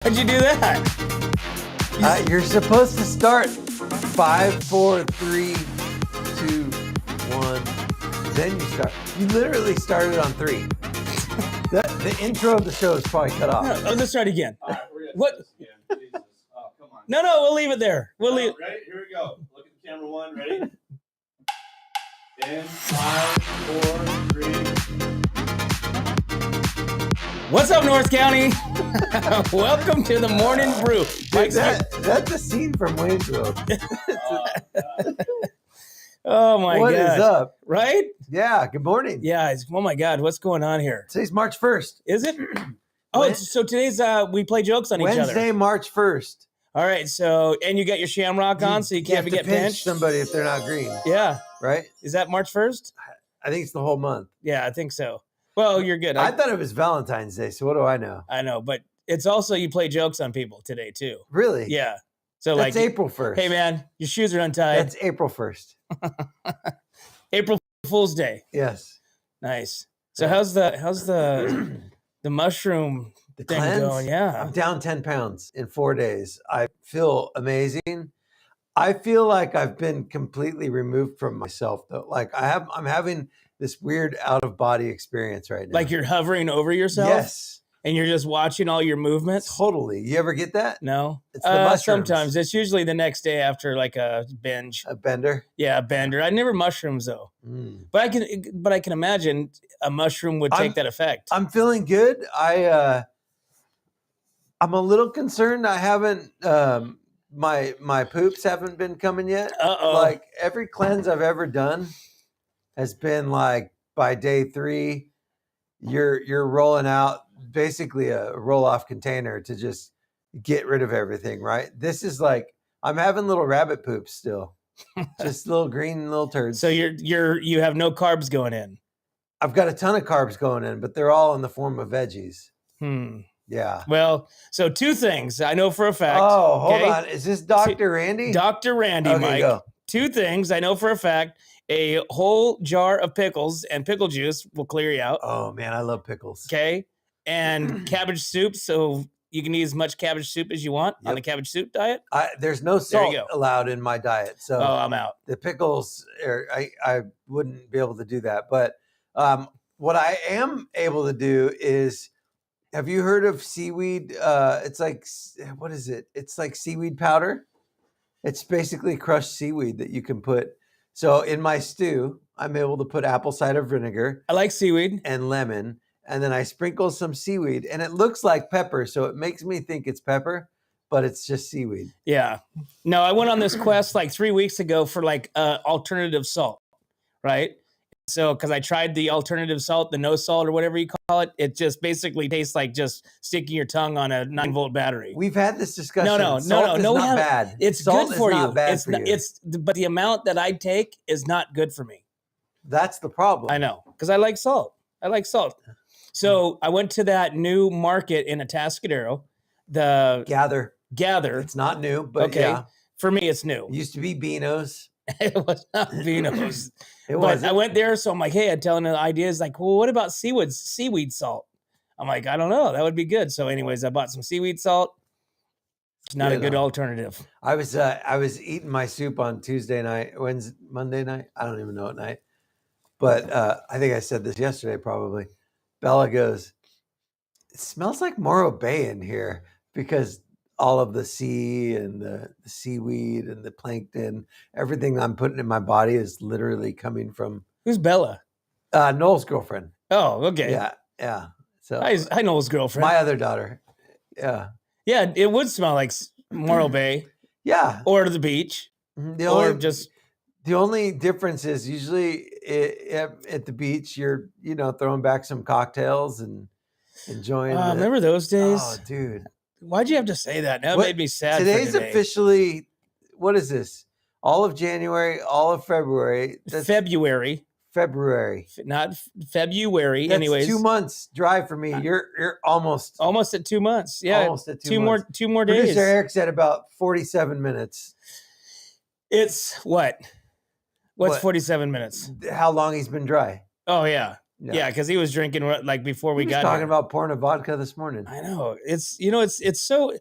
How'd you do that? You're supposed to start 5, 4, 3, 2, 1. Then you start. You literally started on 3. The intro of the show is probably cut off. No, let's start again. All right, we're gonna What? do this again. Jesus. Oh, come on. No, we'll leave it there. We'll leave. Ready? Here we go. Look at the camera one. Ready? In 5, 4, 3. What's up, North County? Welcome to the Morning Brew. Dude, that's a scene from Wayne's World. Oh my God! What is up? Right? Yeah. Good morning. Yeah. Oh my God! What's going on here? Today's March 1st. Is it? Oh, so today's we play jokes on each other. Wednesday, March 1st. All right. So and you got your shamrock on, so you can't have to get pinch pinched. somebody if they're not green. Yeah. Right? Is that March 1st? I think it's the whole month. Yeah, I think so. Well, you're good. I thought it was Valentine's Day, so what do I know? I know, but it's also you play jokes on people today too. Really? Yeah. So That's like April 1st. Hey man, your shoes are untied. That's April 1st. April Fool's Day. Yes. Nice. So how's the mushroom The thing cleanse? going? Yeah. I'm down 10 pounds in 4 days. I feel amazing. I feel like I've been completely removed from myself though. Like I'm having this weird out of body experience right now. Like you're hovering over yourself? Yes. And you're just watching all your movements? Totally. You ever get that? No. It's the mushrooms. Sometimes. It's usually the next day after like a binge. A bender? Yeah, a bender. I never mushrooms though. Mm. But I can imagine a mushroom would take that effect. I'm feeling good. I'm a little concerned. I haven't my poops haven't been coming yet. Uh-oh. Like every cleanse I've ever done has been like by day 3, you're rolling out basically a roll-off container to just get rid of everything, right? This is like I'm having little rabbit poops still. Just little green little turds. So you have no carbs going in. I've got a ton of carbs going in, but they're all in the form of veggies. Yeah. Well, so 2 things I know for a fact. Oh, hold on. Is this Dr. Randy? Dr. Randy, Okay, Mike. go. 2 things I know for a fact. A whole jar of pickles and pickle juice will clear you out. Oh, man, I love pickles. Okay. And cabbage soup. So you can eat as much cabbage soup as you want on the cabbage soup diet. There's no salt allowed in my diet. So I'm out. The pickles, I wouldn't be able to do that. But what I am able to do is, have you heard of seaweed? It's like, what is it? It's like seaweed powder. It's basically crushed seaweed that you can put. So in my stew, I'm able to put apple cider vinegar. I like seaweed. And lemon. And then I sprinkle some seaweed. And it looks like pepper. So it makes me think it's pepper, but it's just seaweed. Yeah. No, I went on this quest like 3 weeks ago for like alternative salt, right? So, because I tried the alternative salt, the no salt or whatever you call it, it just basically tastes like just sticking your tongue on a 9-volt battery. We've had this discussion. No, salt is not bad. It's salt good for is you. Not bad for you. But the amount that I take is not good for me. That's the problem. I know, because I like salt. So I went to that new market in Atascadero, the Gather. Gather. It's not new, but okay. Yeah. For me, it's new. It used to be Beano's. It was not Vino's. But I went there, so I'm like, hey, I'm telling the ideas like, well, what about seaweed salt? I'm like, I don't know, that would be good. So, anyways, I bought some seaweed salt. It's not a good alternative. I was eating my soup on Tuesday night, Monday night. I don't even know what night, but I think I said this yesterday probably. Bella goes, it smells like Morro Bay in here because all of the sea and the seaweed and the plankton, everything I'm putting in my body is literally coming from. Who's Bella? Noel's girlfriend. Oh, okay. Yeah. So I know his girlfriend. My other daughter. Yeah. Yeah, it would smell like Morro Bay. Yeah. Or the beach. The only difference is usually at the beach, you're throwing back some cocktails and enjoying. Remember those days? Oh, dude. Why'd you have to say that? That made me sad. Today's officially, what is this? All of January, all of February. February. Not February. That's anyways. 2 months drive for me. You're almost at 2 months. Yeah. Almost at 2 months. Two more days. Producer Eric said about 47 minutes. It's what? What's 47 minutes? How long he's been dry. Oh, yeah. Yeah, because he was drinking like before we We got talking here. about pouring a vodka this morning. I know it's so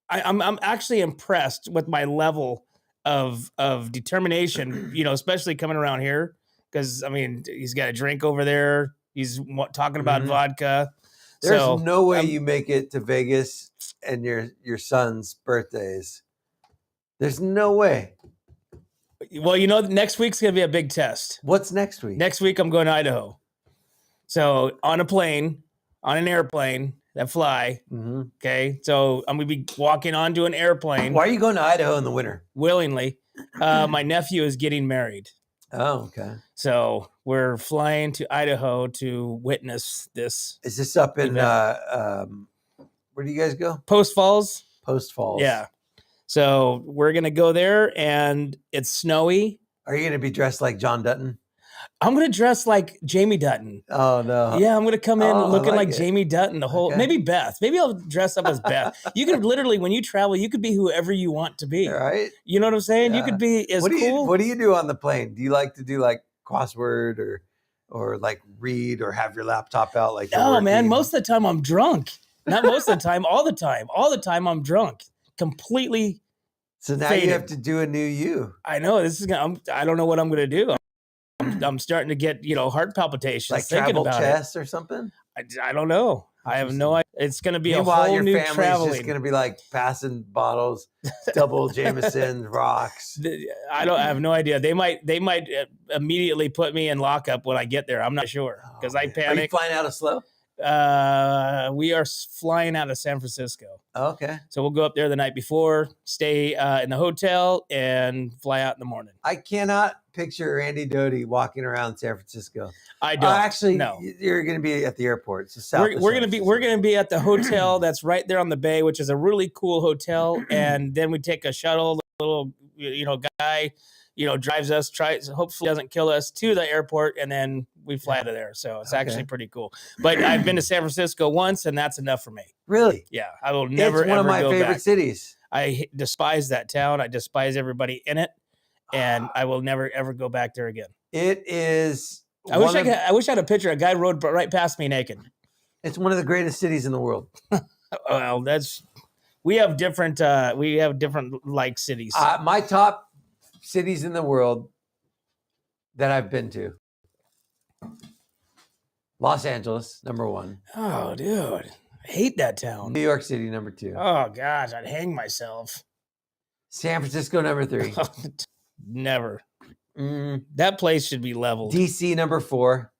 I'm actually impressed with my level of determination. Especially coming around here because I mean he's got a drink over there. He's talking about vodka. There's So no way you make it to Vegas and your son's birthdays. There's no way. Well, next week's gonna be a big test. What's next week? Next week I'm going to Idaho. So on an airplane that fly. Okay, so I'm gonna be walking onto an airplane. Why are you going to Idaho in the winter? Willingly. My nephew is getting married. Oh, okay. So we're flying to Idaho to witness this. Is this up in where do you guys go? Post Falls. Post Falls. Yeah. So we're gonna go there, and it's snowy. Are you gonna be dressed like John Dutton? I'm gonna dress like Jamie Dutton. Oh no. Yeah, I'm gonna come in looking like it. Jamie Dutton. The whole maybe Beth. Maybe I'll dress up as Beth. You could literally, when you travel, you could be whoever you want to be. Right. You know what I'm saying? Yeah. You could be as cool. What do you do on the plane? Do you like to do like crossword or like read or have your laptop out like? No, man. Most of the time I'm drunk. Not most of the time. All the time. All the time I'm drunk. Completely. So now faded. you have to do a new you. I know this is gonna. I don't know what I'm gonna do. I'm starting to get heart palpitations. Like thinking travel about chess or something. I don't know. I have no idea. It's going to be Meanwhile, a whole your new family's traveling. just going to be like passing bottles, double Jameson rocks. I have no idea. They might immediately put me in lockup when I get there. I'm not sure because I panic. Are you flying out of slow? We are flying out of San Francisco. Okay. So we'll go up there the night before, stay in the hotel, and fly out in the morning. I cannot picture Randy Doty walking around San Francisco. I don't. Actually, no. You're going to be at the airport. So we're going to be at the hotel that's right there on the bay, which is a really cool hotel. And then we take a shuttle. The little guy drives us. Hopefully doesn't kill us to the airport, and then we fly out of there. So it's actually pretty cool. But I've been to San Francisco once, and that's enough for me. Really? Yeah, I will never. It's one of my favorite cities. I despise that town. I despise everybody in it, and I will never ever go back there again. It is. I wish I had a picture. A guy rode right past me naked. It's one of the greatest cities in the world. Well, we have different like cities. My top cities in the world that I've been to. Los Angeles, number 1. Oh, dude. I hate that town. New York City, number 2. Oh, gosh. I'd hang myself. San Francisco, number 3. Never. That place should be leveled. DC, number 4.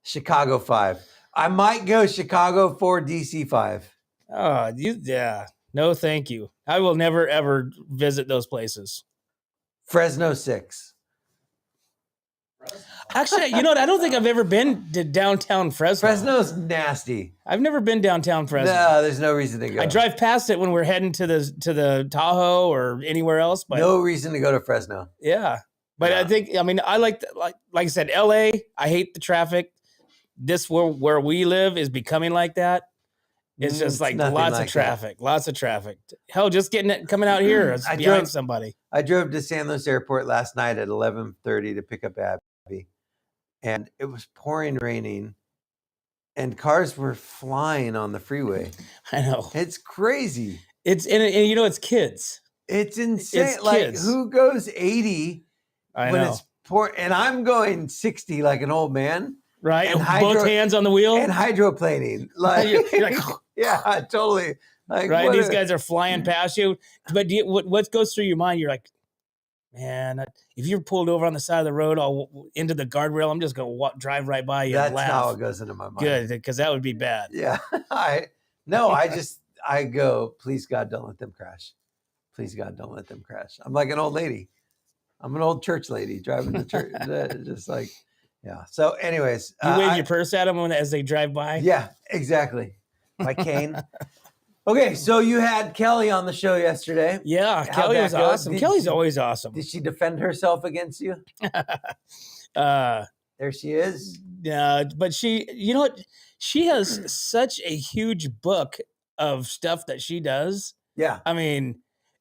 Chicago, 5. I might go Chicago 4, DC 5. Oh, yeah. No, thank you. I will never, ever visit those places. Fresno, 6. Actually, you know what? I don't think I've ever been to downtown Fresno. Fresno's nasty. I've never been downtown Fresno. No, there's no reason to go. I drive past it when we're heading to the Tahoe or anywhere else. But no reason to go to Fresno. Yeah. But I like I said, LA, I hate the traffic. This where we live is becoming like that. It's just like lots of traffic. Lots of traffic. Hell, just coming out here behind somebody. I drove to San Luis Airport last night at 11:30 to pick up Abby. And it was pouring raining. And cars were flying on the freeway. I know. It's crazy. And it's kids. It's insane. It's like kids. Who goes 80 when it's pouring? And I'm going 60 like an old man. Right. And both hands on the wheel. And hydroplaning. Like, you're like yeah, totally. Like, right. These guys are flying past you. But what goes through your mind? You're like, man, if you're pulled over on the side of the road, into the guardrail, I'm just going to drive right by you and laugh. That's how it goes into my mind. Good, because that would be bad. Yeah. I go, please God, don't let them crash. Please God, don't let them crash. I'm like an old lady. I'm an old church lady driving the church. Just like, yeah. So anyways. You wave your purse at them as they drive by? Yeah, exactly. My cane. Okay, so you had Kelly on the show yesterday. Yeah, Kelly was awesome. Kelly's always awesome. Did she defend herself against you? There she is. Yeah, but she, you know what? She has such a huge book of stuff that she does. Yeah. I mean,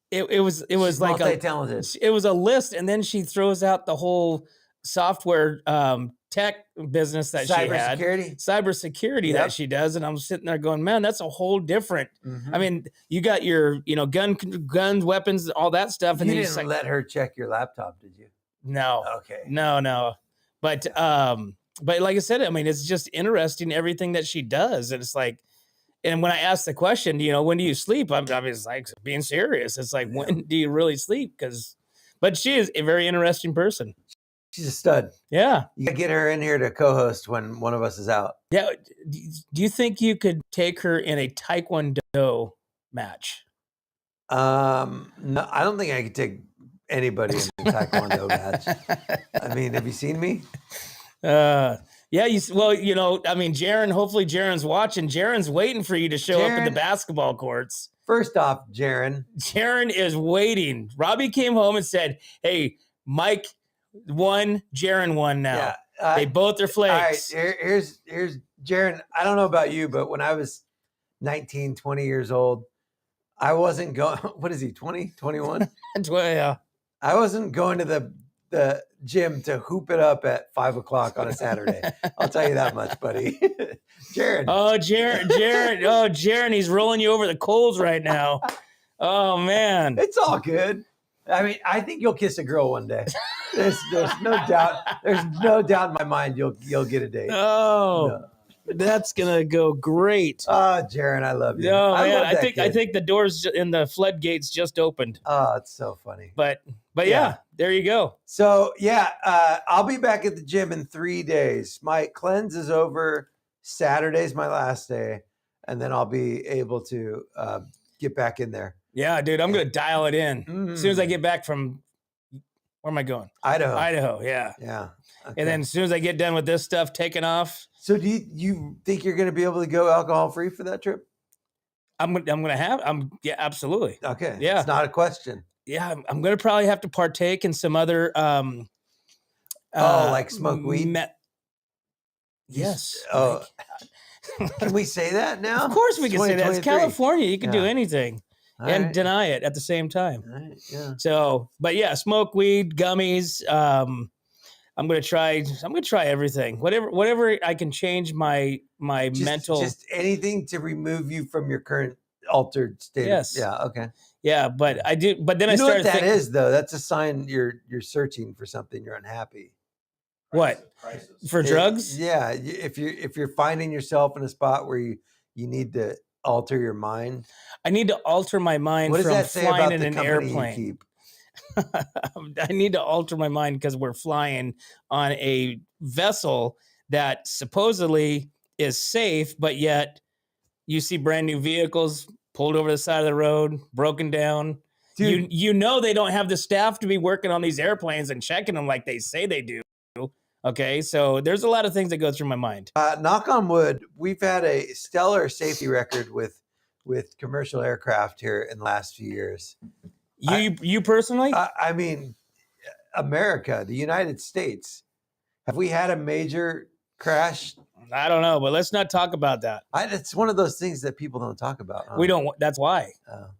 it was She's like multi-talented. It was a list, and then she throws out the whole software tech business that she had, cybersecurity Yep. that she does, and I'm sitting there going, man, that's a whole different. Mhm. I mean, you got your, guns, weapons, all that stuff, and You then didn't let her check your laptop, did you? no, Okay. no, but like I said, I mean, it's just interesting everything that she does, and it's like, and when I ask the question, when do you sleep? I was like being serious. It's like, when do you really sleep? But she is a very interesting person. She's a stud. Yeah. You gotta get her in here to co-host when one of us is out. Yeah. Do you think you could take her in a Taekwondo match? No, I don't think I could take anybody in a Taekwondo match. I mean, have you seen me? Yeah. I mean, Jaron, hopefully Jaron's watching. Jaron's waiting for you to show up in the basketball courts. First off, Jaron is waiting. Robbie came home and said, hey, Mike won, Jaron won now. Yeah, they both are flakes. All right, here's Jaron. I don't know about you, but when I was 19, 20 years old, I wasn't going. What is he, 20, 21? Yeah. I wasn't going to the gym to hoop it up at 5 o'clock on a Saturday. I'll tell you that much, buddy. Jaron. Oh, Jaron, he's rolling you over the coals right now. Oh, man. It's all good. I mean, I think you'll kiss a girl one day. There's no doubt. There's no doubt in my mind you'll get a date. Oh, no. That's gonna go great. Oh, Jaron, I love you. No, man, I think the doors in the floodgates just opened. Oh, it's so funny. But yeah, there you go. So yeah, I'll be back at the gym in 3 days. My cleanse is over. Saturday's my last day, and then I'll be able to get back in there. Yeah, dude, I'm gonna dial it in as soon as I get back from. Where am I going? Idaho. Yeah. Yeah. Okay. And then as soon as I get done with this stuff taking off. So do you think you're going to be able to go alcohol free for that trip? Yeah, absolutely. Okay. Yeah. It's not a question. Yeah. I'm going to probably have to partake in some other, like smoke weed. Yes. Oh, can we say that now? Of course we can say that. It's California. You can do anything. And deny it at the same time. Right, yeah. So, but yeah, smoke weed, gummies. I'm gonna try everything. Whatever I can change my mental. Just anything to remove you from your current altered state. Yes. Yeah. Okay. Yeah, but I do. But then I what started that is, though. That's a sign you're searching for something. You're unhappy. What? For drugs? Yeah. If you're finding yourself in a spot where you need to alter your mind. I need to alter my mind from flying in an airplane. I need to alter my mind because we're flying on a vessel that supposedly is safe, but yet you see brand new vehicles pulled over the side of the road, broken down. Dude. You know they don't have the staff to be working on these airplanes and checking them like they say they do. Okay, so there's a lot of things that go through my mind. Knock on wood, we've had a stellar safety record with commercial aircraft here in the last few years. You personally? I mean, America, the United States. Have we had a major crash? I don't know, but let's not talk about that. It's one of those things that people don't talk about. Huh? We don't. That's why.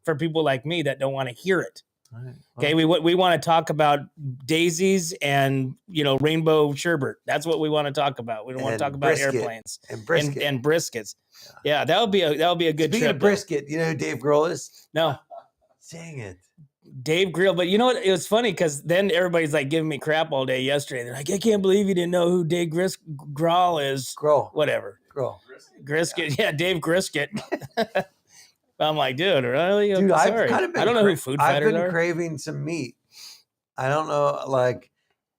For people like me that don't want to hear it. All right. Okay, we want to talk about daisies and rainbow sherbet. That's what we want to talk about. We don't want to talk about airplanes and brisket and briskets. Yeah, that'll be a good Speaking trip. Of brisket, you know who Dave Grohl is? No. Dang it. Dave Grohl, but you know what? It was funny because then everybody's like giving me crap all day yesterday. They're like, I can't believe you didn't know who Dave Grohl is. Grohl. Whatever. Grohl. Grisket. Yeah, Dave Grisket. I'm like, dude, really? Dude, sorry. I don't know who food fighters are. I've been craving some meat. I don't know.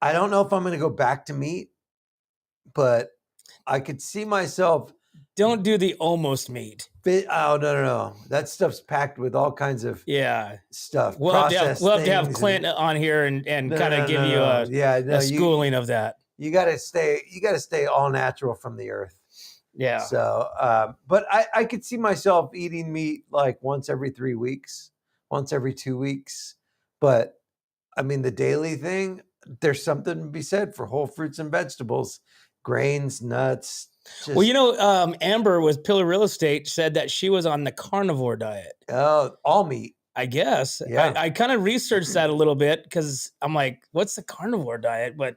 I don't know if I'm going to go back to meat, but I could see myself. Don't do the almost meat. Oh, no. That stuff's packed with all kinds of stuff. We'll have to have Clint on here and kind of give you a schooling of that. You got to stay all natural from the earth. Yeah. So, but I could see myself eating meat like once every 3 weeks, once every 2 weeks. But I mean, the daily thing, there's something to be said for whole fruits and vegetables, grains, nuts. Well, Amber with Pillar Real Estate said that she was on the carnivore diet. Oh, all meat. I guess. Yeah. I kind of researched that a little bit because I'm like, what's the carnivore diet? But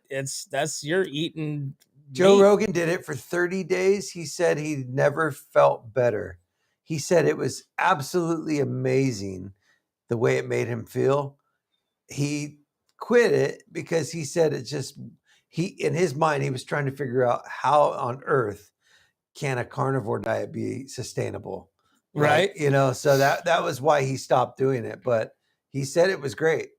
you're eating Joe Rogan did it for 30 days. He said he never felt better. He said it was absolutely amazing the way it made him feel. He quit it because he said it just, in his mind, he was trying to figure out how on earth can a carnivore diet be sustainable. Right. So that was why he stopped doing it. But he said it was great.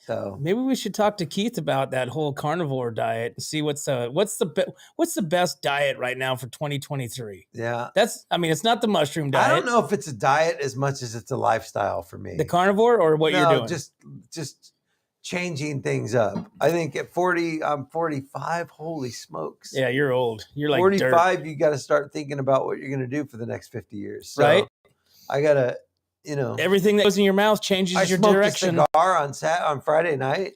So maybe we should talk to Keith about that whole carnivore diet and see what's the best diet right now for 2023. Yeah, it's not the mushroom diet. I don't know if it's a diet as much as it's a lifestyle for me. The carnivore or what you're doing? Just changing things up. I think at 40, I'm 45. Holy smokes! Yeah, you're old. You're like 45. Dirt. You got to start thinking about what you're going to do for the next 50 years. So right. I gotta. Everything that goes in your mouth changes your direction. I smoked a cigar on Friday night.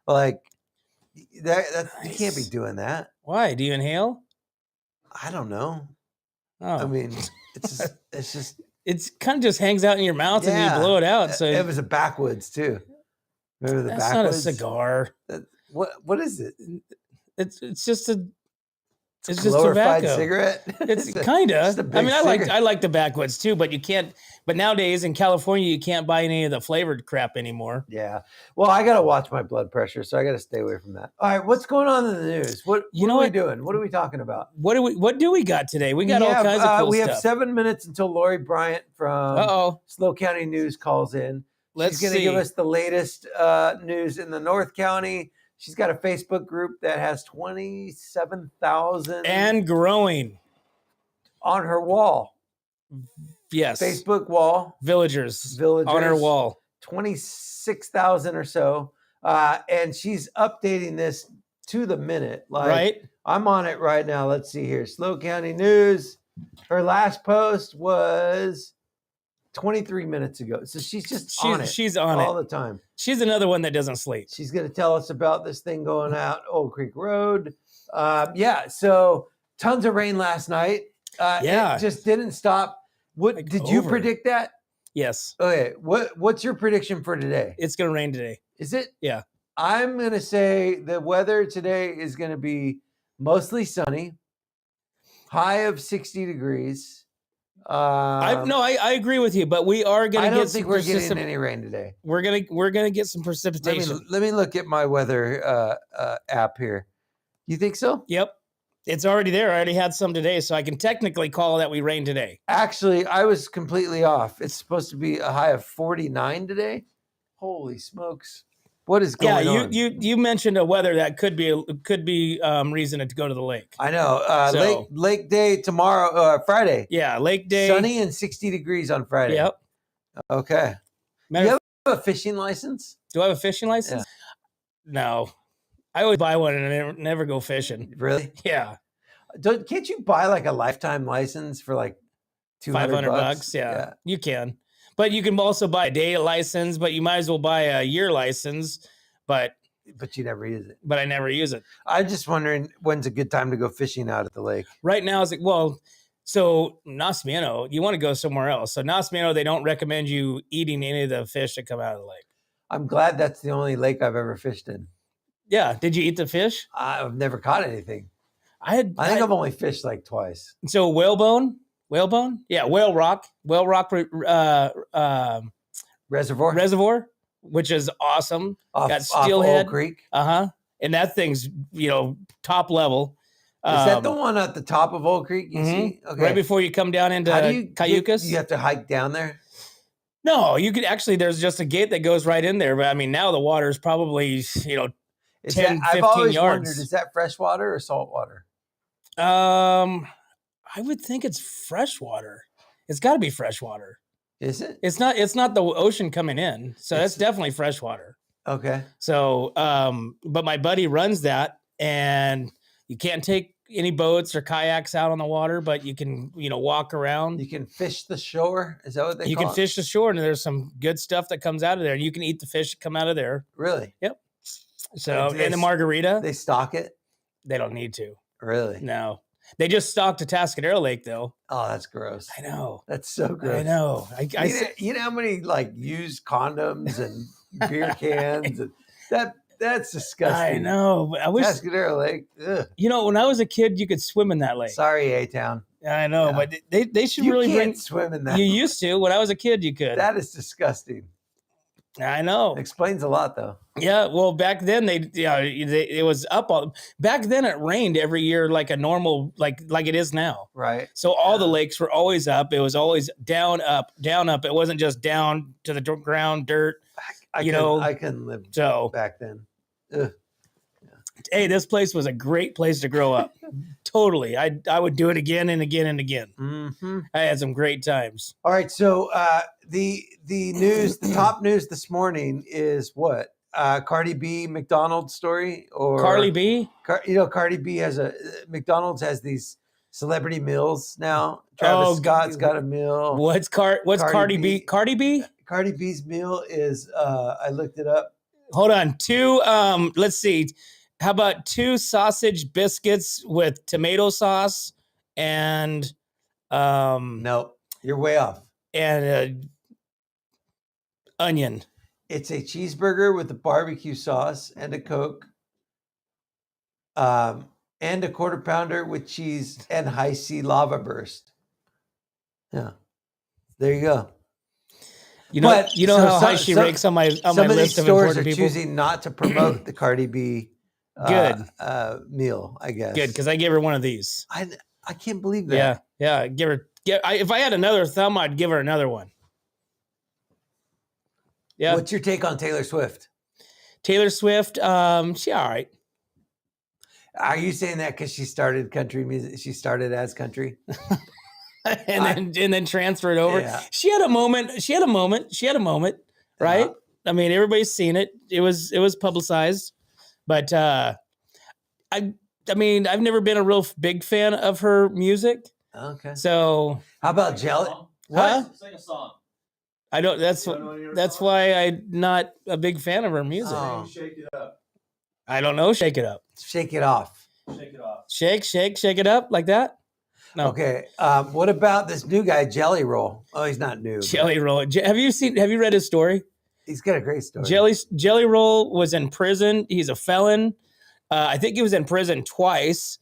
Like that nice. You can't be doing that. Why? Do you inhale? I don't know. Oh. I mean, it's just it kind of just hangs out in your mouth and you blow it out. So it was a backwoods too. Remember the that's backwoods? Not a cigar. What is it? It's just a. It's just glorified tobacco. Cigarette. It's kind of. I like the backwoods too, but you can't. But nowadays in California, you can't buy any of the flavored crap anymore. Yeah. Well, I gotta watch my blood pressure, so I gotta stay away from that. All right, what's going on in the news? What are we doing? What are we talking about? What do we got today? We got all kinds of cool we stuff. We have 7 minutes until Lori Bryant from Slow County News calls in. She's going to give us the latest news in the North County. She's got a Facebook group that has 27,000 and growing on her wall. Yes, Facebook wall. Villagers on her wall. 26,000 or so, and she's updating this to the minute. Right. I'm on it right now. Let's see here. Slow County News. Her last post was 23 minutes ago. So she's on it. She's on all it the time. She's another one that doesn't sleep. She's going to tell us about this thing going out Old Creek Road. So tons of rain last night. It just didn't stop. Did you predict that? Yes. Okay. What's your prediction for today? It's going to rain today. Is it? Yeah. I'm going to say the weather today is going to be mostly sunny, high of 60 degrees. I agree with you, but we are going to get. I don't think we're getting any rain today. We're gonna get some precipitation. Let me look at my weather app here. You think so? Yep, it's already there. I already had some today, so I can technically call that we rain today. Actually, I was completely off. It's supposed to be a high of 49 today. Holy smokes! What is going on? Yeah, you mentioned a weather that could be reason to go to the lake. I know. Lake day tomorrow, Friday. Yeah, lake day. Sunny and 60 degrees on Friday. Yep. Okay. Do you have a fishing license? Do I have a fishing license? Yeah. No. I always buy one and I never go fishing. Really? Yeah. Can't you buy like a lifetime license for like $500? Yeah, you can. But you can also buy a day license, but you might as well buy a year license. But you never use it. But I never use it. I'm just wondering when's a good time to go fishing out at the lake. Right now is so Nacimiento, you want to go somewhere else. So Nacimiento, they don't recommend you eating any of the fish that come out of the lake. I'm glad that's the only lake I've ever fished in. Yeah. Did you eat the fish? I've never caught anything. I think I've only fished like twice. So whalebone? Yeah, Whale Rock Reservoir, which is awesome. Got steelhead. Old Creek. And that thing's, top level. Is that the one at the top of Old Creek? You see? Okay. Right before you come down into Cayucas? You have to hike down there? No, you could actually, there's just a gate that goes right in there. But I mean, now the water is probably, 10, 15 I've always yards. wondered, is that fresh water or salt water? I would think it's fresh water. It's got to be fresh water. Is it? It's not the ocean coming in. So that's definitely fresh water. Okay. So, but my buddy runs that, and you can't take any boats or kayaks out on the water, but you can, walk around. You can fish the shore. Is that what they call it? You can fish the shore, and there's some good stuff that comes out of there. You can eat the fish that come out of there. Really? Yep. So, and the margarita. They stock it? They don't need to. Really? No. They just stocked a Tascadero Lake, though. Oh, that's gross. I know. That's so gross. I know. You know how many used condoms and beer cans and That's disgusting. I know, but I wish Tascadero Lake. Ugh. when I was a kid, you could swim in that lake. Sorry, A-Town. I know, Yeah. but they should You really can't bring. swim in that. You used to. When I was a kid, you could. That is disgusting. I know. Explains a lot, though. Yeah, well, back then it was up all. Back then it rained every year like a normal like it is now. Right. So all the lakes were always up. It was always down, up, down, up. It wasn't just down to the ground, dirt. I couldn't live back then. Ugh. Hey, this place was a great place to grow up. Totally, I would do it again and again and again. Mm-hmm. I had some great times. All right, so the news, the top news this morning is what? Cardi B McDonald's story, or Carly B. Cardi B has McDonald's has these celebrity meals now. Travis Scott's got a meal. What's Cardi B? Cardi B? Cardi B's meal is I looked it up. Hold on, 2. Let's see. How about 2 sausage biscuits with tomato sauce and No, you're way off. And onion. It's a cheeseburger with a barbecue sauce and a Coke. And a quarter pounder with cheese and high C lava burst. Yeah. There you go. You know how high she ranks on my list of these stores important are people? choosing not to promote the Cardi B meal, I guess. Good, because I gave her one of these. I can't believe that. Yeah. If I had another thumb, I'd give her another one. Yeah. What's your take on Taylor Swift? Taylor Swift, she all right. Are you saying that because she started country music? She started as country, and then transferred over. Yeah. She had a moment, right? Uh-huh. I mean, everybody's seen it. It was publicized, but I mean, I've never been a real big fan of her music. Okay. So how about Jelly? What? Sing a song. I don't. That's why I'm not a big fan of her music. Oh. Shake it up. I don't know. Shake it up. Shake it off. Shake it off. Shake it up like that. No. Okay. What about this new guy, Jelly Roll? Oh, he's not new. Jelly Roll. Have you read his story? He's got a great story. Jelly Roll was in prison. He's a felon. I think he was in prison twice.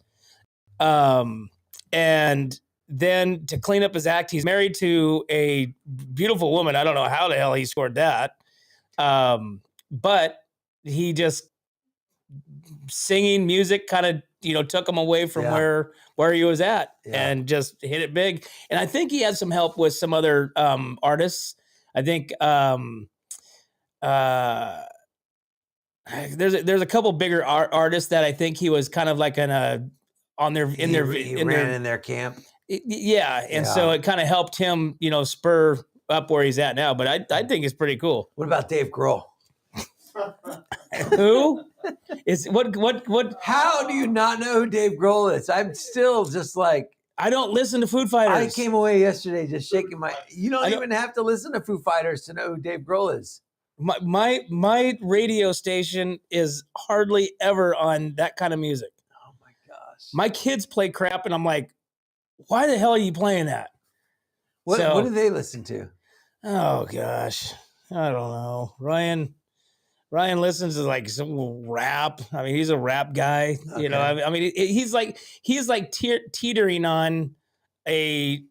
And then to clean up his act, he's married to a beautiful woman. I don't know how the hell he scored that. But he just singing music kind of, took him away from where he was at and just hit it big. And I think he had some help with some other artists. I think there's a couple bigger artists that I think he was kind of like in their camp. Yeah, and so it kind of helped him, spur up where he's at now. But I think it's pretty cool. What about Dave Grohl? Who is what? How do you not know who Dave Grohl is? I'm still just like, I don't listen to Foo Fighters. I came away yesterday just shaking my. You don't even have to listen to Foo Fighters to know who Dave Grohl is. My radio station is hardly ever on that kind of music. Oh my gosh! My kids play crap, and I'm like, why the hell are you playing that? What do they listen to? Oh gosh, I don't know. Ryan listens to like some rap. I mean, he's a rap guy. Okay. I mean, he's like teetering on a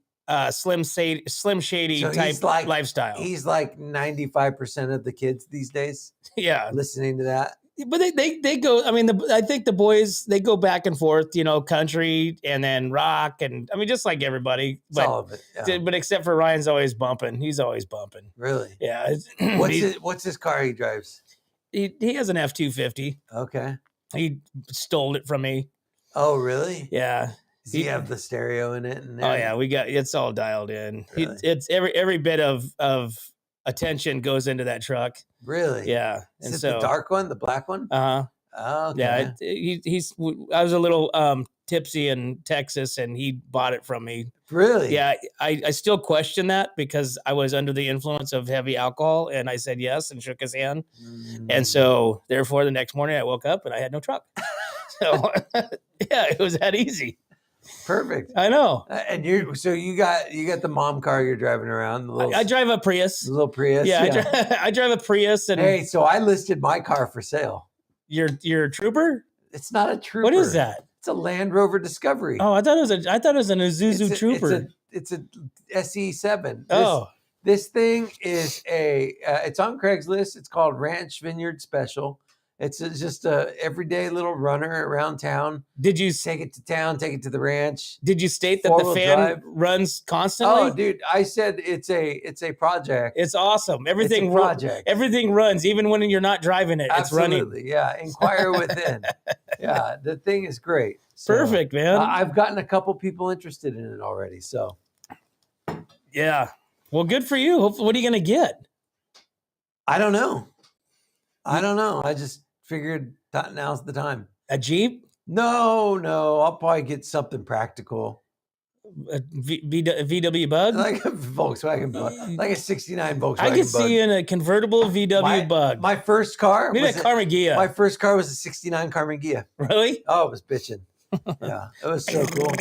Slim Shady type lifestyle. He's like 95% of the kids these days. Yeah, listening to that. But they go. I mean, I think the boys, they go back and forth. country and then rock, and I mean, just like everybody. It's all of it. Yeah. But except for Ryan's always bumping. He's always bumping. Really? Yeah. What's his car he drives? He has an F-250. Okay. He stole it from me. Oh, really? Yeah. Does he have the stereo in it? Oh yeah, it's all dialed in. Really? It's every bit of attention goes into that truck. Really? Yeah. Is it the dark one, the black one? Uh-huh. Oh, okay. Yeah. I was a little tipsy in Texas, and he bought it from me. Really? Yeah. I still question that because I was under the influence of heavy alcohol, and I said yes and shook his hand. And so therefore the next morning I woke up and I had no truck. So yeah, it was that easy. Perfect. I know. And you got the mom car you're driving around. I drive a Prius. The little Prius. Yeah. I drive a Prius. And hey, so I listed my car for sale. Your trooper? It's not a trooper. What is that? It's a Land Rover Discovery. Oh, I thought it was an Isuzu trooper. It's a SE7. Oh, This thing is it's on Craigslist. It's called Ranch Vineyard Special. It's just a everyday little runner around town. did you Take it to town, take it to the ranch. did you state that the Four-wheel fan drive. runs constantly? Oh, dude, I said it's a project. It's awesome. Everything It's a project. Everything runs, even when you're not driving it. Absolutely, It's running. yeah. Inquire within. Yeah, the thing is great. So, Perfect, man. I've gotten a couple people interested in it already. So Yeah. Well, good for you. Hopefully, what are you gonna get? I don't know. I just figured that now's the time. A Jeep? No, I'll probably get something practical. A VW Bug? Like a Volkswagen Bug. Like a 69 Volkswagen Bug. I could see you in a convertible VW Bug. My first car Maybe a was Karma Gia. my first car was a 69 Karmann Gia. Really? Oh, it was bitching. Yeah, it was so cool.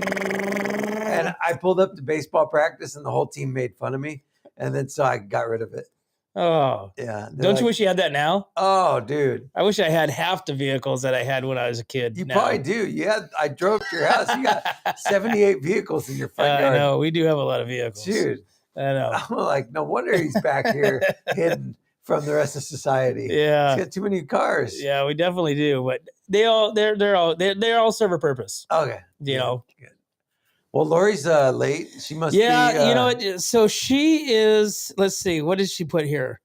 And I pulled up to baseball practice and the whole team made fun of me. And then so I got rid of it. Oh. Yeah. Don't you wish you had that now? Oh, dude. I wish I had half the vehicles that I had when I was a kid. You now. probably do. I drove to your house. You got 78 vehicles in your front yard. I know. We do have a lot of vehicles. Dude. I know. I'm like, no wonder he's back here hidden from the rest of society. Yeah. He's got too many cars. Yeah, we definitely do. But they all serve a purpose. Okay. You know. Good. Well, Lori's late. She must be. Yeah, you know what? So she is. Let's see. What did she put here?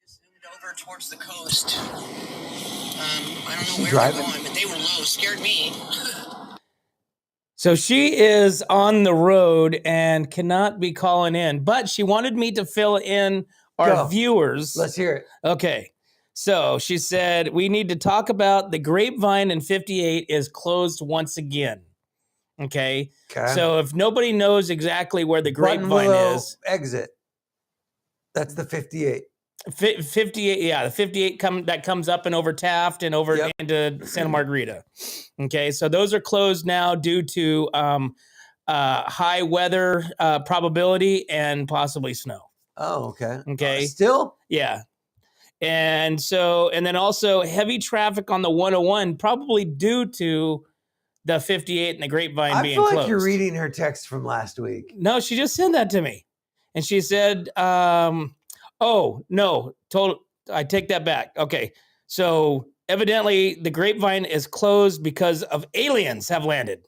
Zoomed over towards the coast. I don't know where driving? they're going, but they were low. Scared me. So she is on the road and cannot be calling in, but she wanted me to fill in our Go. viewers. Let's hear it. Okay. So she said, we need to talk about the Grapevine in 58 is closed once again. Okay. So if nobody knows exactly where the Grapevine is. Exit. That's the 58. 58, yeah, the 58 that comes up and over Taft and over into Santa Margarita. Okay, so those are closed now due to high weather probability and possibly snow. Oh, okay. Okay. Still? Yeah. And then also heavy traffic on the 101, probably due to the 58 and the Grapevine being closed. I feel like you're reading her text from last week. No, she just sent that to me. And she said, oh, no, I take that back. Okay. So evidently the Grapevine is closed because of aliens have landed.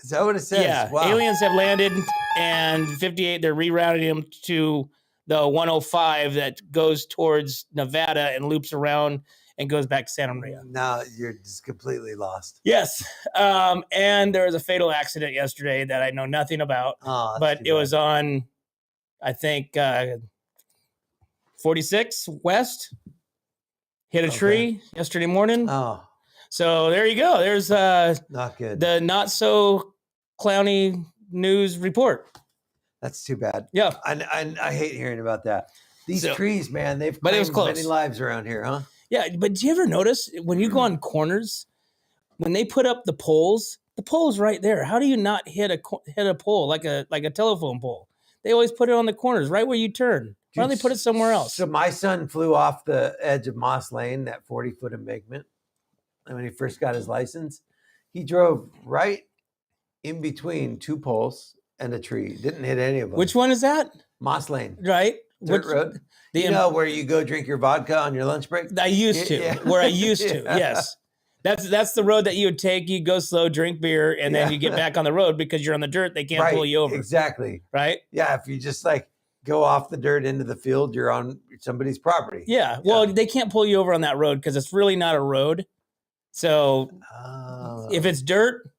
Is that what it says? Yeah. Wow. Aliens have landed and 58, they're rerouting them to the 105 that goes towards Nevada and loops around and goes back to Santa Maria. Now you're just completely lost. Yes. And there was a fatal accident yesterday that I know nothing about, but it was on, I think, 46 West. Hit a tree yesterday morning. Oh. So there you go. There's not good. The not so clowny news report. That's too bad. Yeah. I hate hearing about that. These trees, man, they've but it was claimed close. many lives around here, huh? Yeah, but do you ever notice when you go on corners, when they put up the pole's right there. How do you not hit a pole like a telephone pole? They always put it on the corners, right where you turn. Why don't they put it somewhere else? So my son flew off the edge of Moss Lane, that 40-foot embankment. And when he first got his license, he drove right in between two poles and a tree. Didn't hit any of them. Which one is that? Moss Lane. Right. Dirt road. You know where you go drink your vodka on your lunch break? I used to. Yeah. Where I used to, yes. That's the road that you would take. You go slow, drink beer, and then you get back on the road because you're on the dirt. They can't pull you over. Exactly. Right? Yeah, if you just like go off the dirt into the field, you're on somebody's property. Yeah. Well, they can't pull you over on that road because it's really not a road. So if it's dirt.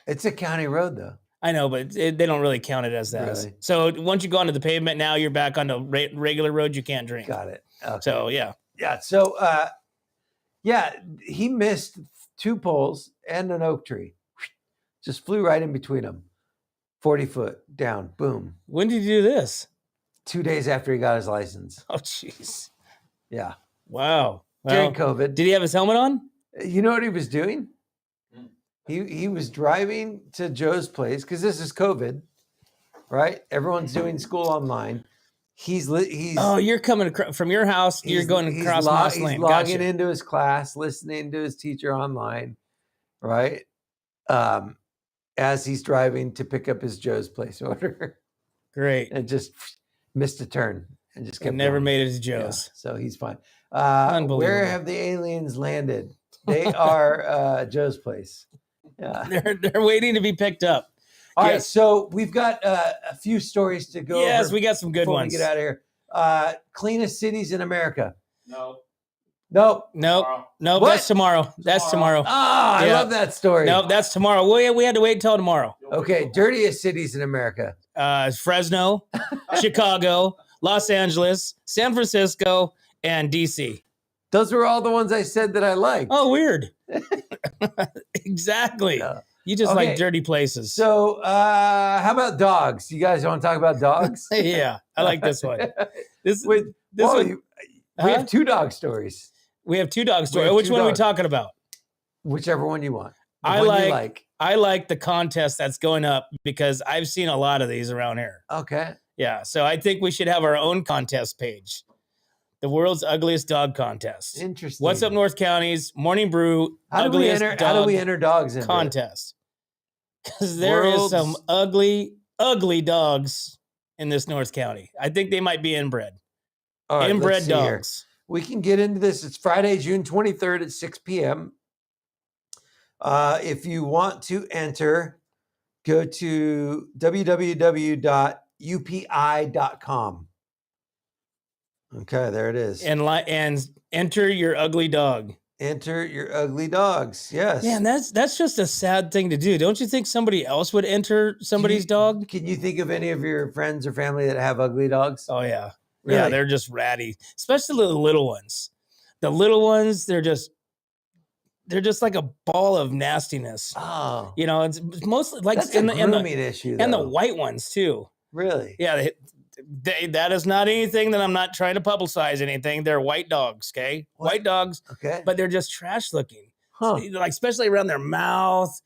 It's a county road, though. I know, but they don't really count it as that. Really? So once you go onto the pavement, now you're back on the regular road. You can't drink. Got it. Okay. So, yeah. Yeah. So, he missed two poles and an oak tree. Just flew right in between them. 40 foot down. Boom. When did you do this? 2 days after he got his license. Oh, jeez. Yeah. Wow. During COVID. Did he have his helmet on? You know what he was doing? He was driving to Joe's place because this is COVID, right? Everyone's doing school online. He's Oh, you're coming from your house. You're going across Moss he's Lane. logging Gotcha. into his class, listening to his teacher online, right? As he's driving to pick up his Joe's Place order, Great. and just missed a turn and just kept And never going. made it to Yeah, Joe's. so he's fine. Unbelievable. Where have the aliens landed? They are Joe's Place. Yeah. They're waiting to be picked up. All right, Yes. so we've got a few stories to go Yes, over we got some good before ones. we get out of here. Cleanest cities in America. No. Nope. Nope. Tomorrow. Nope. What? That's tomorrow. That's tomorrow. Ah, I Yeah. love that story. Nope. That's tomorrow. We had to wait until tomorrow. Okay, dirtiest cities in America. Fresno, Chicago, Los Angeles, San Francisco, and DC. Those were all the ones I said that I liked. Oh, weird. Exactly. Yeah. You just Okay. like dirty places. So, how about dogs? You guys want to talk about dogs? Yeah, I like this one. This Wait, this whoa, one. we have 2 dog stories. We have 2 dog We stories. have Which 2 one are we dogs. talking about? Whichever one you want. The I one you like- I like the contest that's going up because I've seen a lot of these around here. Okay. Yeah, so I think we should have our own contest page. The world's ugliest dog contest. Interesting. What's up, North County's Morning Brew How do we ugliest enter? dog How do we enter dogs into it? contest? Because there is some World's- ugly dogs in this North County. I think they might be inbred. All right, let's Inbred see here. dogs. We can get into this. It's Friday, June 23rd at 6 p.m. If you want to enter, go to www.upi.com. Okay, there it is. And enter your ugly dog. Enter your ugly dogs. Yes. Man, that's just a sad thing to do. Don't you think somebody else would enter somebody's dog? Can you think of any of your friends or family that have ugly dogs? Oh yeah. Really? Yeah, they're just ratty. Especially the little ones. The little ones, they're just like a ball of nastiness. Oh, You know, it's mostly like that's a grooming issue. and the though. white ones too. Really? Yeah, that is not anything that I'm not trying to publicize anything. They're white dogs, okay? What? White dogs, Okay. but they're just trash looking. Huh. Like especially around their mouth.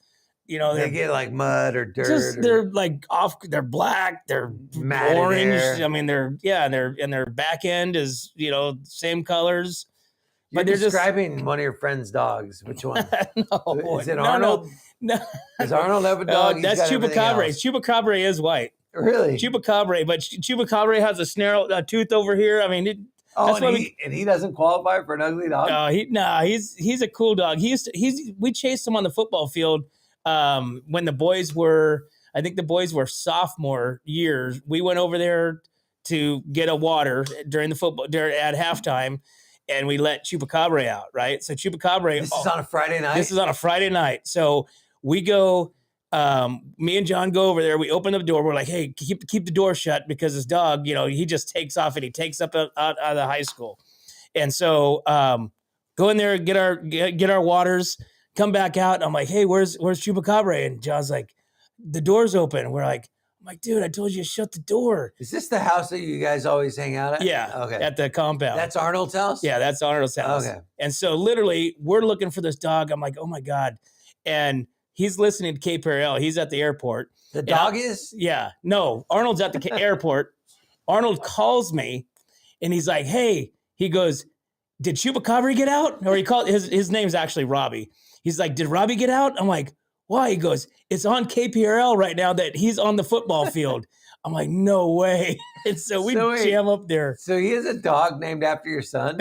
You know, They they're get like mud or dirt. just or they're like off. They're black. They're matted orange. hair. I mean, their back end is same colors. You're but they're just- describing one of your friend's dogs. Which one? No, Is it no, Arnold? No, Does Arnold have a dog? He's that's got everything Chupacabra. else. Chupacabra is white. Really? Chupacabra, but Chupacabra has a tooth over here. I mean, that's why and he doesn't qualify for an ugly dog. he's a cool dog. We chased him on the football field when the boys were, I think the boys were sophomore years. We went over there to get a water during the football at halftime, and we let Chupacabra out. Right, so Chupacabra. This is on a Friday night. This is on a Friday night. So we go, me and John go over there. We open the door. We're like, hey, keep the door shut because this dog, he just takes off and he takes up out of the high school. And so go in there, get our waters, come back out. I'm like, hey, where's Chupacabra? And John's like, the door's open. I'm like, dude, I told you to shut the door. Is this the house that you guys always hang out at? Yeah. Okay. At the compound. That's Arnold's house? Yeah, that's Arnold's house. Okay. And so literally we're looking for this dog. I'm like, oh my God. And he's listening to KPRL. He's at the airport. The dog is? Yeah. No, Arnold's at the airport. Arnold calls me and he's like, hey, he goes, did Chupacabra get out? Or he called, his name's actually Robbie. He's like, did Robbie get out? I'm like, why? He goes, it's on KPRL right now that he's on the football field. I'm like, no way. And so we jam up there. So he has a dog named after your son?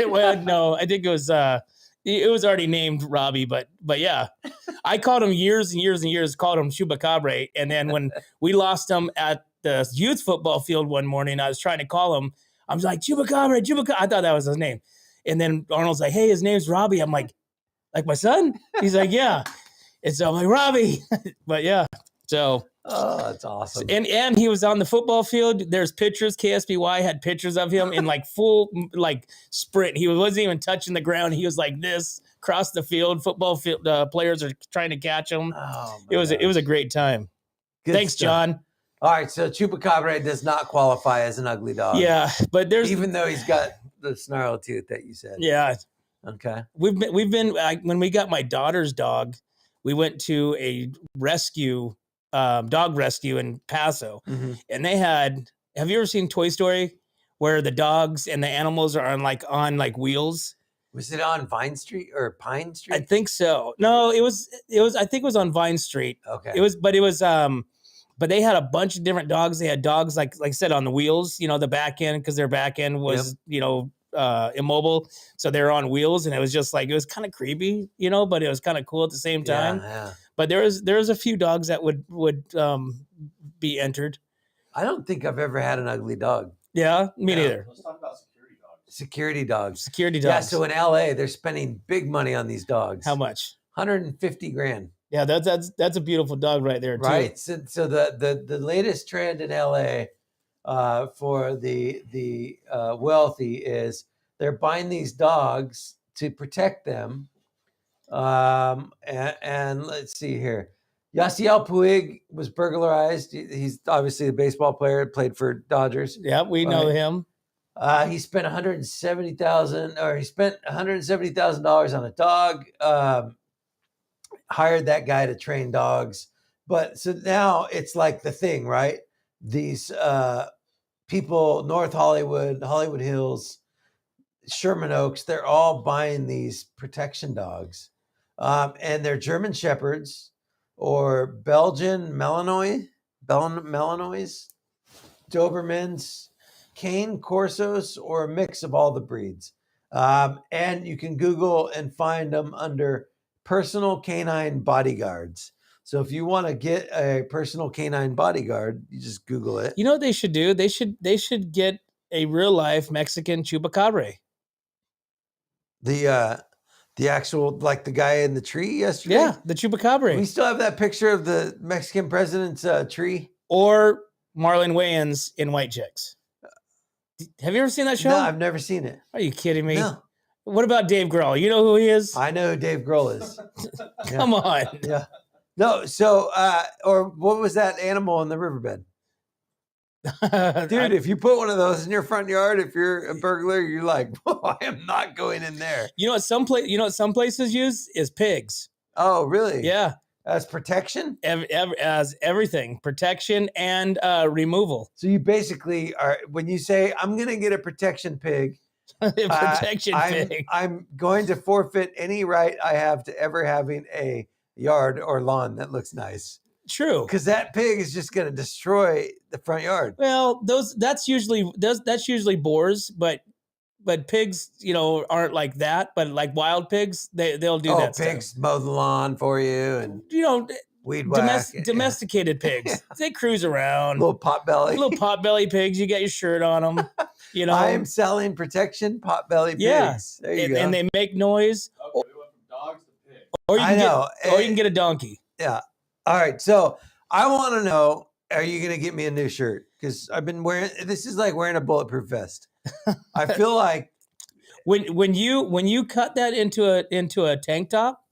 Well, no, I think it was already named Robbie, but yeah, I called him years and years and years, called him Chupacabra. And then when we lost him at the youth football field one morning, I was trying to call him. I was like, Chupacabra. I thought that was his name. And then Arnold's like, hey, his name's Robbie. I'm like my son? He's like, yeah. And so I'm like, Robbie. But yeah, so. Oh, that's awesome. And he was on the football field. There's pictures. KSBY had pictures of him in full sprint. He wasn't even touching the ground. He was like this across the field. Football field players are trying to catch him. Oh, It was a great time. Good Thanks, stuff. John. All right, so Chupacabra does not qualify as an ugly dog. Yeah, but there's even though he's got the snarl tooth that you said. yeah. Okay. We've been when we got my daughter's dog, we went to a rescue. Dog rescue in Paso, Mm-hmm. and they had Have you ever seen Toy Story where the dogs and the animals are on wheels? Was it on Vine Street or Pine Street? I think so. No, it was I think it was on Vine Street. Okay. But they had a bunch of different dogs. They had dogs like I said on the wheels, the back end, because their back end was, immobile. So they were on wheels, and it was just like, it was kind of creepy, but it was kind of cool at the same time. Yeah. But there was a few dogs that would be entered. I don't think I've ever had an ugly dog. Yeah, me neither. Let's talk about security dogs. Security dogs. Security dogs. Yeah, so in LA, they're spending big money on these dogs. How much? $150,000. Yeah, that's a beautiful dog right there too. Right. So the latest trend in LA for the wealthy is they're buying these dogs to protect them. And let's see here. Yasiel Puig was burglarized. He's obviously a baseball player, played for Dodgers. Yeah, we know him. He spent $170,000 on a dog. Hired that guy to train dogs. But so now it's like the thing, right? These people, North Hollywood, Hollywood Hills, Sherman Oaks, they're all buying these protection dogs. And they're German Shepherds or Belgian Malinois, Dobermans, Cane Corsos, or a mix of all the breeds. And you can Google and find them under personal canine bodyguards. So if you want to get a personal canine bodyguard, you just Google it. You know what they should do? They should get a real life Mexican chupacabra. The actual, like the guy in the tree yesterday. Yeah, the chupacabra. We still have that picture of the Mexican president's tree. Or Marlon Wayans in White Chicks. Have you ever seen that show? No, I've never seen it. Are you kidding me? No. What about Dave Grohl? You know who he is? I know who Dave Grohl is. Come on. Yeah. No, so, or what was that animal in the riverbed? Dude, if you put one of those in your front yard, if you're a burglar, you're like, I am not going in there. You know what some places use is pigs. Oh, really? Yeah. As protection? As everything. Protection and removal. So you basically are, when you say, I'm going to get a protection pig, pig. I'm going to forfeit any right I have to ever having a yard or lawn that looks nice. True. Because that pig is just going to destroy the front yard. Well, that's usually boars, but pigs, aren't like that. But like wild pigs, they'll do that. Pigs stuff. mow the lawn for you and weed whack. Domesticated pigs. They cruise around. Little potbelly pigs. You get your shirt on them. I am selling protection potbelly pigs. Yeah. There you go. And they make noise. Okay, we went from dogs to pigs. Or you can get a donkey. Yeah. All right. So I want to know, are you going to get me a new shirt? Because I've been this is like wearing a bulletproof vest. I feel like when you cut that into a tank top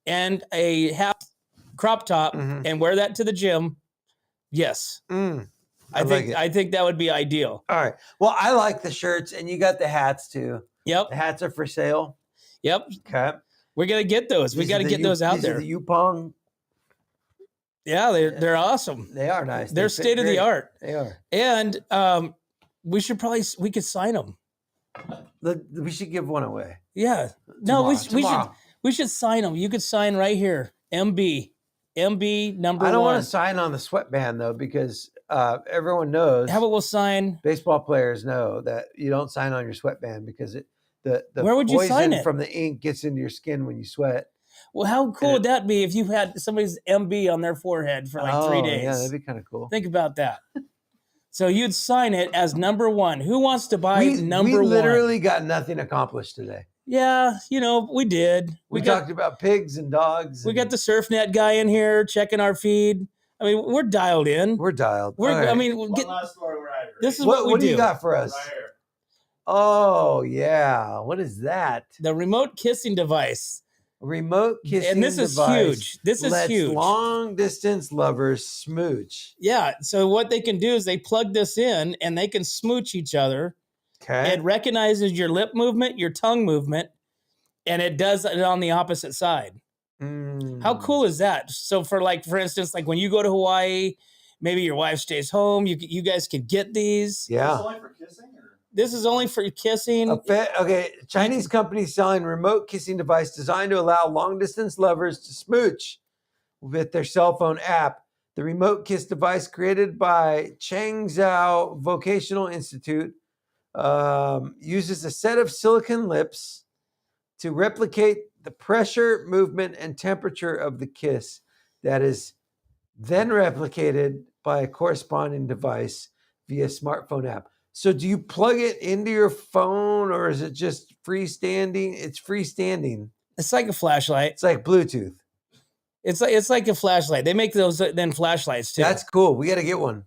and a half crop top and wear that to the gym, yes. I think that would be ideal. All right. Well, I like the shirts, and you got the hats too. Yep. The hats are for sale. Yep. Okay. We're gonna get those. We got to get those out there. The Yupong. Yeah, they're awesome. They are nice. They're state of the art. They are. And we could sign them. We should give one away. Yeah. We should sign them. You could sign right here. MB number 1. I don't want to sign on the sweatband though, because everyone knows. How about we'll sign? Baseball players know that you don't sign on your sweatband because the Where would you sign it? From the ink gets into your skin when you sweat. Well, how cool would that be if you had somebody's MB on their forehead for like 3 days? Yeah, that'd be kind of cool. Think about that. So you'd sign it as number 1. Who wants to buy number 1? We literally got nothing accomplished today. Yeah, we did. We talked about pigs and dogs. We got the SurfNet guy in here checking our feed. I mean, we're dialed in. We're dialed. I mean, One last story we're at. This is what we do. What do you got for us? Right here. Oh, yeah. What is that? The remote kissing device. Remote kissing and this device. Is huge. This is lets huge. Long distance lovers smooch. Yeah. So what they can do is they plug this in and they can smooch each other. Okay. It recognizes your lip movement, your tongue movement, and it does it on the opposite side. How cool is that? So for instance, like when you go to Hawaii maybe your wife stays home. You guys could get these. Is Yeah. this only for kissing? Or? This is only for kissing. Okay, Chinese company selling remote kissing device designed to allow long distance lovers to smooch with their cell phone app. The remote kiss device created by Changzhou Vocational Institute uses a set of silicon lips to replicate the pressure, movement, and temperature of the kiss that is then replicated by a corresponding device via smartphone app. So do you plug it into your phone or is it just freestanding? It's freestanding. It's like a flashlight. It's like Bluetooth. It's like a flashlight. They make those then flashlights too. That's cool. We got to get one.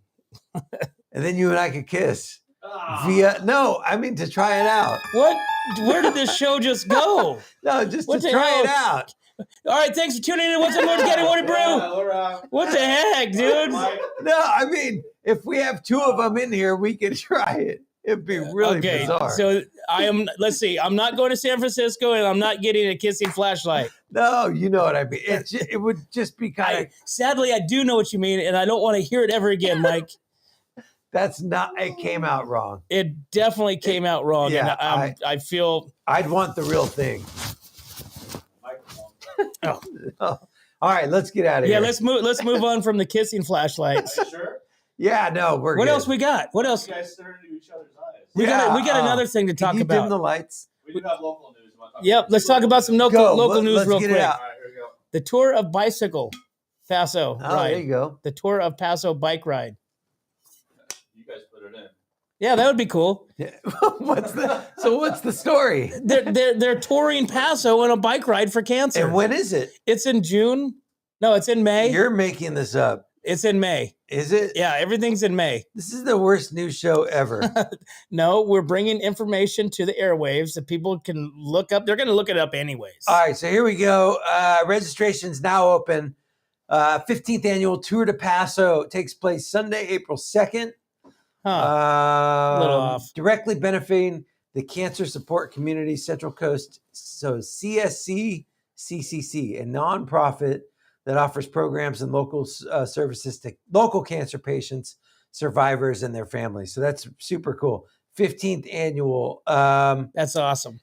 And then you and I could kiss Ah. to try it out. what? Where did this show just go? No, just What to the try hell? it out. All right, thanks for tuning in. What's up, North County Morning Brew? Yeah, we're, What the heck, dude? Mike, No, if we have two of them in here, we can try it. It'd be really bizarre. So let's see. I'm not going to San Francisco and I'm not getting a kissing flashlight. No, you know what I mean. It would just be kind of. Sadly, I do know what you mean, and I don't want to hear it ever again, Mike. That's not. It came out wrong. It definitely came out wrong. Yeah, and I feel. I'd want the real thing. microphone. Oh. All right, let's get out of Yeah, here. let's move on from the kissing flashlights. Are you sure? Yeah, no, we're What good. else we got? What else? You guys stare into each other's eyes. We got another thing to Can talk you dim about. the lights? We do have local news. Yep, let's talk about some local news let's real get it quick. out. All right, here we go. The Tour of Bicycle Paso Oh, ride. there you go. The Tour of Paso bike ride. You guys put it in. Yeah, that would be cool. Yeah. What's the story? They're touring Paso on a bike ride for cancer. And when is it? It's in June. No, it's in May. You're making this up. It's in May. Is it? Yeah, everything's in May. This is the worst news show ever. No, we're bringing information to the airwaves that people can look up. They're going to look it up anyways. All right, so here we go. Registration's now open. 15th annual Tour de Paso takes place Sunday, April 2nd. Little off. Directly benefiting the cancer support community Central Coast. So CSC CCC, a nonprofit that offers programs and local services to local cancer patients, survivors, and their families. So that's super cool. 15th annual. That's awesome.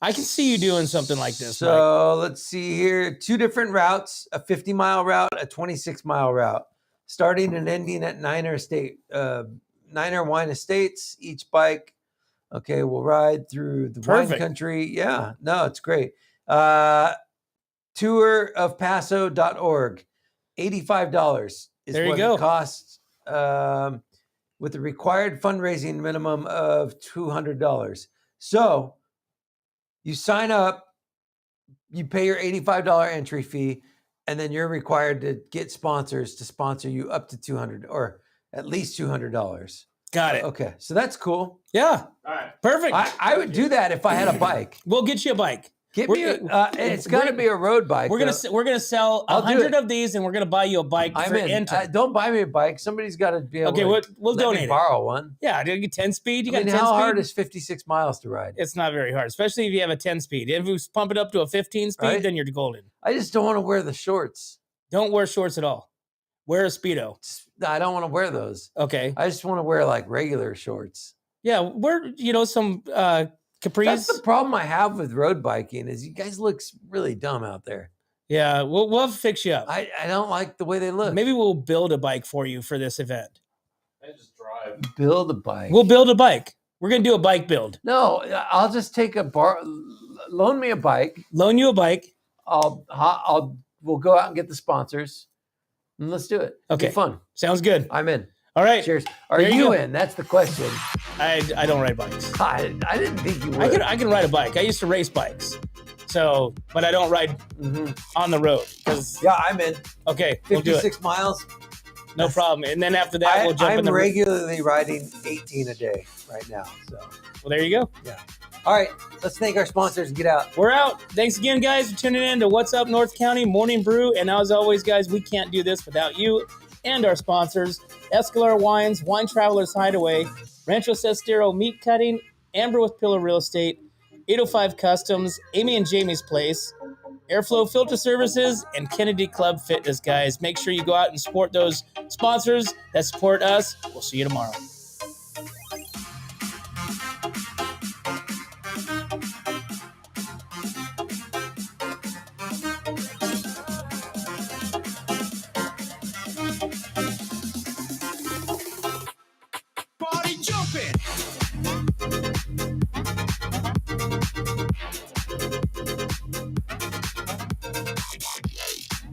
I can see you doing something like this, Mike. So let's see here. 2 different routes, a 50-mile route, a 26-mile route, starting and ending at Niner Wine Estates. Each bike, okay, will ride through the wine Perfect. country. Yeah, no, it's great. Tourofpaso.org. $85 is There you what go. it costs, with a required fundraising minimum of $200. So you sign up, you pay your $85 entry fee, and then you're required to get sponsors to sponsor you up to $200 or at least $200. Got it. Okay, so that's cool. Yeah, All right. perfect. I would do that if I had a bike. We'll get you a bike. Get me it's got to be a road bike. We're gonna sell I'll do 100 it. of these, and we're gonna buy you a bike I'm for in. enter. Don't buy me a bike. Somebody's got to be able Okay, to we'll let me donate it. borrow one. Yeah, do you get 10 speed? You I got mean, 10 how speed? hard is 56 miles to ride? It's not very hard, especially if you have a 10 speed. If you pump it up to a 15 speed, Right. then you're golden. I just don't want to wear the shorts. Don't wear shorts at all. Wear a Speedo. I don't want to wear those. Okay. I just want to wear like regular shorts. Yeah, wear some capris. That's the problem I have with road biking is you guys look really dumb out there. Yeah, we'll fix you up. I don't like the way they look. Maybe we'll build a bike for you for this event. And just drive. build a bike. We'll build a bike. We're gonna do a bike build. No, I'll just take loan me a bike. Loan you a bike. We'll go out and get the sponsors and let's do it. It'll be Okay. fun. Sounds good. I'm in. All right. Cheers. Are There you you go. in? That's the question. I don't ride bikes. I didn't think you would. I can ride a bike. I used to race bikes. So, but I don't ride Mhm. on the road because Yeah, I'm in. okay, we'll do it. 56 miles. No problem. And then after that, we'll jump in I'm the regularly riding 18 a day right now. So, Well, there you go. all right, let's thank our sponsors and get out. We're out. Thanks again, guys, for tuning in to What's Up North County Morning Brew. And as always, guys, we can't do this without you and our sponsors: Escalar Wines, Wine Travelers Hideaway, Rancho Sestero Meat Cutting, Amber with Pillar Real Estate, 805 Customs, Amy and Jamie's Place, Airflow Filter Services, and Kennedy Club Fitness, guys. Make sure you go out and support those sponsors that support us. We'll see you tomorrow.